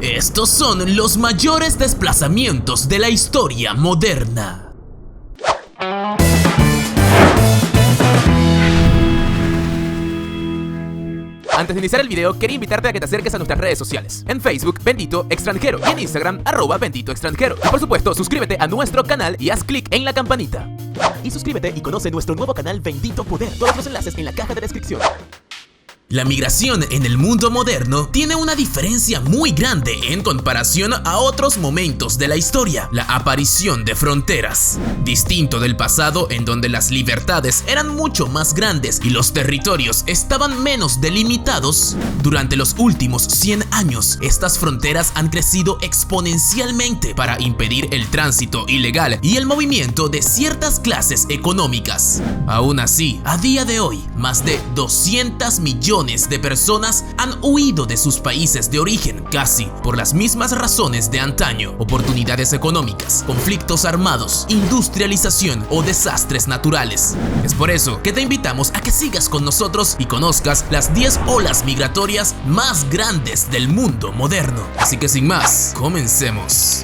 Estos son los mayores desplazamientos de la historia moderna. Antes de iniciar el video, quería invitarte a que te acerques a nuestras redes sociales. En Facebook, Bendito Extranjero, y en Instagram, @BenditoExtranjero. Y por supuesto, suscríbete a nuestro canal y haz clic en la campanita. Y suscríbete y conoce nuestro nuevo canal Bendito Poder. Todos los enlaces en la caja de descripción. La migración en el mundo moderno tiene una diferencia muy grande en comparación a otros momentos de la historia: la aparición de fronteras. Distinto del pasado, en donde las libertades eran mucho más grandes y los territorios estaban menos delimitados, durante los últimos 100 años estas fronteras han crecido exponencialmente para impedir el tránsito ilegal y el movimiento de ciertas clases económicas. Aún así, a día de hoy, más de 200 millones de personas han huido de sus países de origen, casi por las mismas razones de antaño: oportunidades económicas, conflictos armados, industrialización o desastres naturales. Es por eso que te invitamos a que sigas con nosotros y conozcas las 10 olas migratorias más grandes del mundo moderno. Así que sin más, comencemos.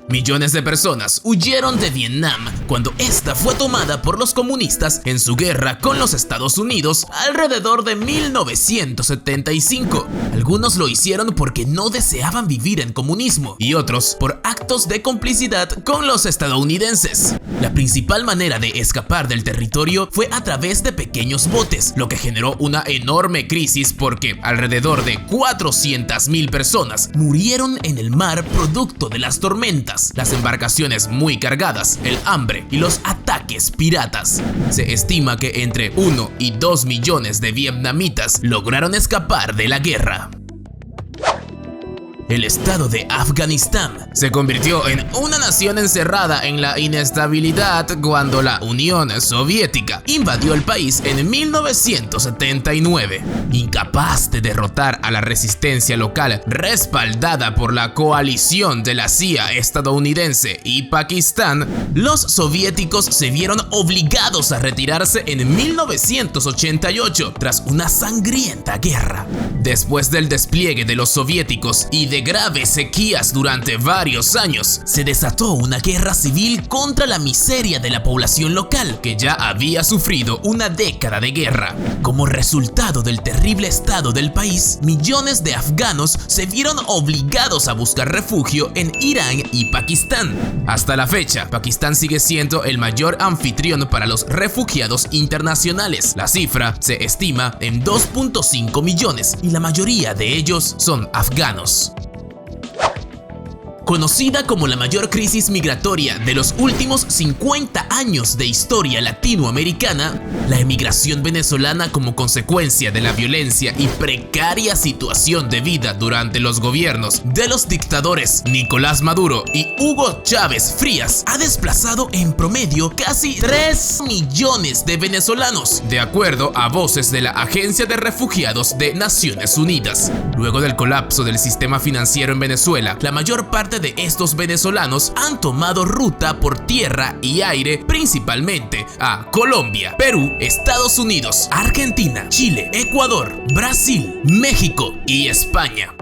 Millones de personas huyeron de Vietnam cuando esta fue tomada por los comunistas en su guerra con los Estados Unidos alrededor de 1975. Algunos lo hicieron porque no deseaban vivir en comunismo y otros por actos de complicidad con los estadounidenses. La principal manera de escapar del territorio fue a través de pequeños botes, lo que generó una enorme crisis porque alrededor de 400.000 personas murieron en el mar producto de las tormentas, las embarcaciones muy cargadas, el hambre y los ataques piratas. Se estima que entre 1 y 2 millones de vietnamitas lograron escapar de la guerra. El estado de Afganistán se convirtió en una nación encerrada en la inestabilidad cuando la Unión Soviética invadió el país en 1979. Incapaz de derrotar a la resistencia local respaldada por la coalición de la CIA estadounidense y Pakistán, los soviéticos se vieron obligados a retirarse en 1988 tras una sangrienta guerra. Después del despliegue de los soviéticos y de graves sequías durante varios años, se desató una guerra civil contra la miseria de la población local, que ya había sufrido una década de guerra. Como resultado del terrible estado del país, millones de afganos se vieron obligados a buscar refugio en Irán y Pakistán. Hasta la fecha, Pakistán sigue siendo el mayor anfitrión para los refugiados internacionales. La cifra se estima en 2.5 millones y la mayoría de ellos son afganos. Conocida como la mayor crisis migratoria de los últimos 50 años de historia latinoamericana, la emigración venezolana, como consecuencia de la violencia y precaria situación de vida durante los gobiernos de los dictadores Nicolás Maduro y Hugo Chávez Frías, ha desplazado en promedio casi 3 millones de venezolanos, de acuerdo a voces de la Agencia de Refugiados de Naciones Unidas. Luego del colapso del sistema financiero en Venezuela, la mayor parte de estos venezolanos han tomado ruta por tierra y aire, principalmente a Colombia, Perú, Estados Unidos, Argentina, Chile, Ecuador, Brasil, México y España.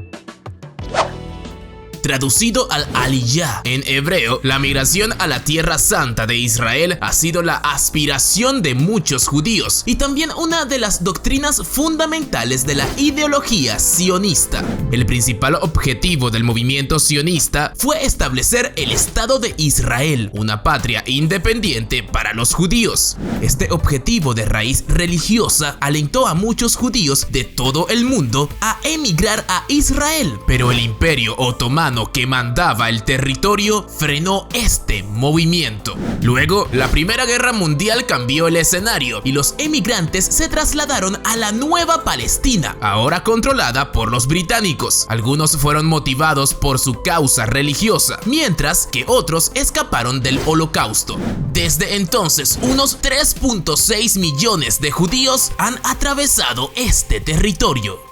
Traducido al Aliyah en hebreo, la migración a la Tierra Santa de Israel ha sido la aspiración de muchos judíos y también una de las doctrinas fundamentales de la ideología sionista. El principal objetivo del movimiento sionista fue establecer el Estado de Israel, una patria independiente para los judíos. Este objetivo de raíz religiosa alentó a muchos judíos de todo el mundo a emigrar a Israel, pero el Imperio Otomano que mandaba el territorio frenó este movimiento. Luego, la Primera Guerra Mundial cambió el escenario y los emigrantes se trasladaron a la Nueva Palestina, ahora controlada por los británicos. Algunos fueron motivados por su causa religiosa, mientras que otros escaparon del Holocausto. Desde entonces, unos 3.6 millones de judíos han atravesado este territorio.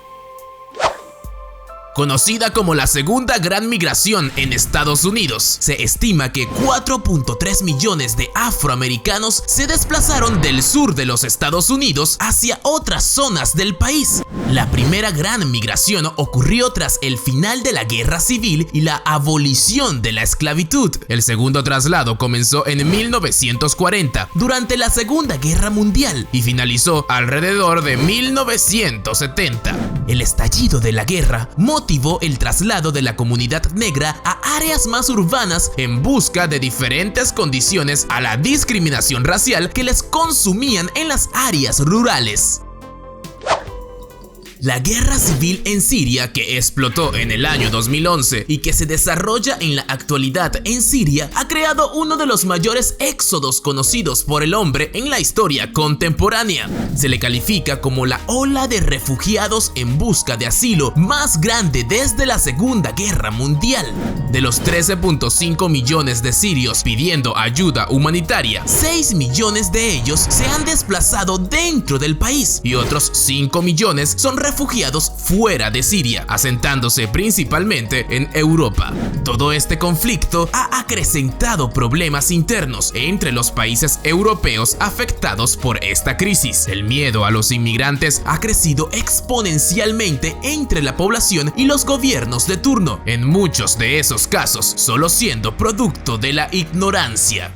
Conocida como la segunda gran migración en Estados Unidos, se estima que 4.3 millones de afroamericanos se desplazaron del sur de los Estados Unidos hacia otras zonas del país. La primera gran migración ocurrió tras el final de la Guerra Civil y la abolición de la esclavitud. El segundo traslado comenzó en 1940, durante la Segunda Guerra Mundial, y finalizó alrededor de 1970. El estallido de la guerra motivó el traslado de la comunidad negra a áreas más urbanas en busca de diferentes condiciones a la discriminación racial que les consumían en las áreas rurales. La guerra civil en Siria, que explotó en el año 2011 y que se desarrolla en la actualidad en Siria, ha creado uno de los mayores éxodos conocidos por el hombre en la historia contemporánea. Se le califica como la ola de refugiados en busca de asilo más grande desde la Segunda Guerra Mundial. De los 13.5 millones de sirios pidiendo ayuda humanitaria, 6 millones de ellos se han desplazado dentro del país y otros 5 millones son refugiados fuera de Siria, asentándose principalmente en Europa. Todo este conflicto ha acrecentado problemas internos entre los países europeos afectados por esta crisis. El miedo a los inmigrantes ha crecido exponencialmente entre la población y los gobiernos de turno, en muchos de esos casos solo siendo producto de la ignorancia.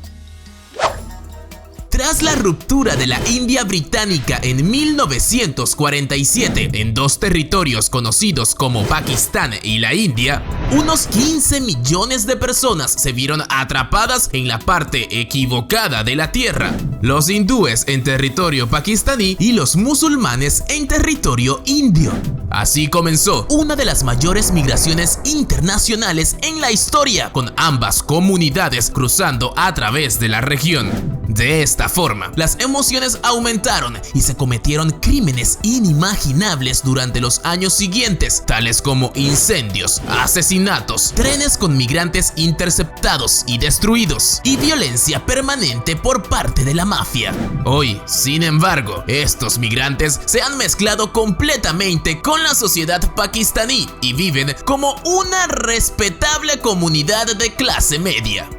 Tras la ruptura de la India británica en 1947 en dos territorios conocidos como Pakistán y la India, unos 15 millones de personas se vieron atrapadas en la parte equivocada de la tierra. Los hindúes en territorio pakistaní y los musulmanes en territorio indio. Así comenzó una de las mayores migraciones internacionales en la historia, con ambas comunidades cruzando a través de la región. De esta forma, las emociones aumentaron y se cometieron crímenes inimaginables durante los años siguientes, tales como incendios, asesinatos, trenes con migrantes interceptados y destruidos, y violencia permanente por parte de la mafia. Hoy, sin embargo, estos migrantes se han mezclado completamente con la sociedad pakistaní y viven como una respetable comunidad de clase media.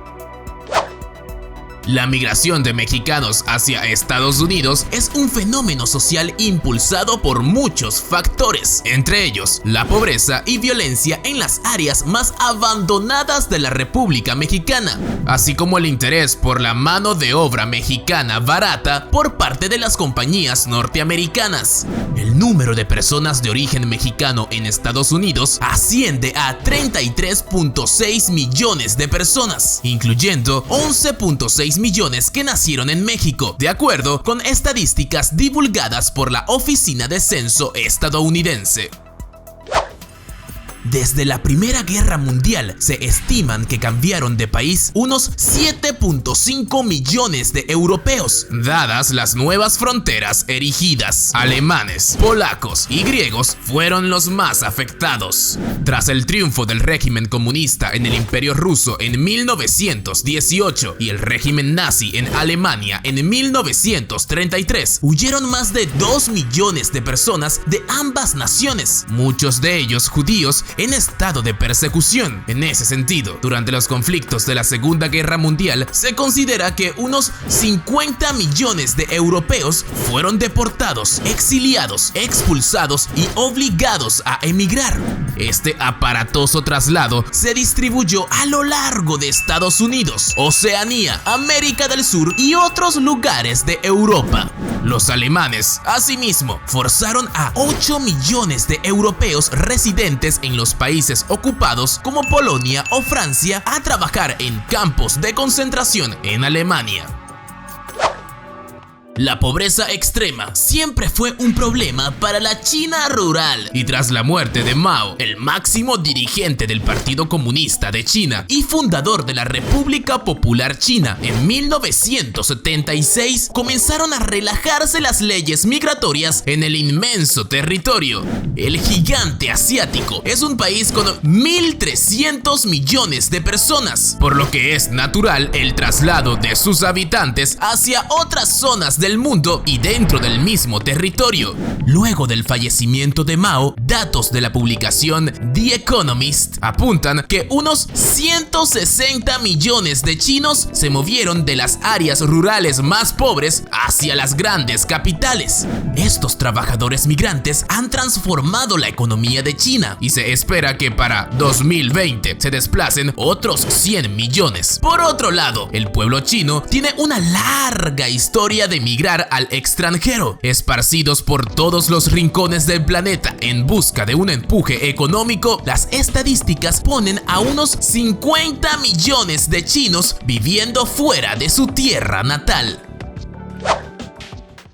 La migración de mexicanos hacia Estados Unidos es un fenómeno social impulsado por muchos factores, entre ellos la pobreza y violencia en las áreas más abandonadas de la República Mexicana, así como el interés por la mano de obra mexicana barata por parte de las compañías norteamericanas. El número de personas de origen mexicano en Estados Unidos asciende a 33.6 millones de personas, incluyendo 11.6 millones que nacieron en México, de acuerdo con estadísticas divulgadas por la Oficina de Censo estadounidense. Desde la Primera Guerra Mundial se estiman que cambiaron de país unos 7.5 millones de europeos, dadas las nuevas fronteras erigidas. Alemanes, polacos y griegos fueron los más afectados. Tras el triunfo del régimen comunista en el Imperio Ruso en 1918 y el régimen nazi en Alemania en 1933, huyeron más de 2 millones de personas de ambas naciones, muchos de ellos judíos en estado de persecución. En ese sentido, durante los conflictos de la Segunda Guerra Mundial, se considera que unos 50 millones de europeos fueron deportados, exiliados, expulsados y obligados a emigrar. Este aparatoso traslado se distribuyó a lo largo de Estados Unidos, Oceanía, América del Sur y otros lugares de Europa. Los alemanes, asimismo, forzaron a 8 millones de europeos residentes en los países ocupados como Polonia o Francia a trabajar en campos de concentración en Alemania. La pobreza extrema siempre fue un problema para la China rural, y tras la muerte de Mao, el máximo dirigente del Partido Comunista de China y fundador de la República Popular China, en 1976 comenzaron a relajarse las leyes migratorias en el inmenso territorio. El gigante asiático es un país con 1.300 millones de personas, por lo que es natural el traslado de sus habitantes hacia otras zonas del del mundo y dentro del mismo territorio. Luego del fallecimiento de Mao, datos de la publicación The Economist apuntan que unos 160 millones de chinos se movieron de las áreas rurales más pobres hacia las grandes capitales. Estos trabajadores migrantes han transformado la economía de China y se espera que para 2020 se desplacen otros 100 millones. Por otro lado, el pueblo chino tiene una larga historia de migrar al extranjero, esparcidos por todos los rincones del planeta en busca de un empuje económico. Las estadísticas ponen a unos 50 millones de chinos viviendo fuera de su tierra natal.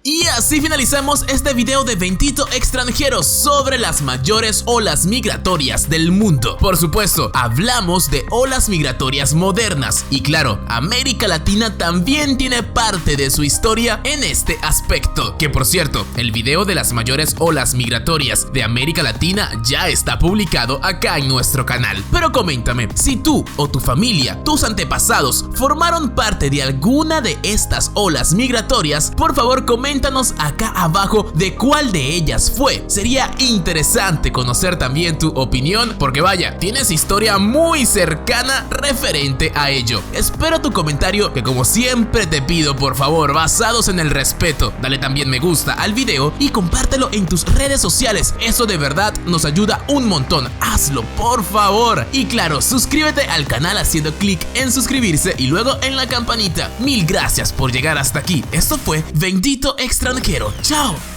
Y así finalizamos este video de Bendito Extranjero sobre las mayores olas migratorias del mundo. Por supuesto, hablamos de olas migratorias modernas y claro, América Latina también tiene parte de su historia en este aspecto. Que por cierto, el video de las mayores olas migratorias de América Latina ya está publicado acá en nuestro canal. Pero coméntame, si tú o tu familia, tus antepasados, formaron parte de alguna de estas olas migratorias, por favor coméntanos acá abajo de cuál de ellas fue. Sería interesante conocer también tu opinión porque vaya, tienes historia muy cercana referente a ello. Espero tu comentario que como siempre te pido por favor, basados en el respeto, dale también me gusta al video y compártelo en tus redes sociales. Eso de verdad nos ayuda un montón. Hazlo por favor. Y claro, suscríbete al canal haciendo clic en suscribirse y luego en la campanita. Mil gracias por llegar hasta aquí. Esto fue Bendito Extranjero. Chao.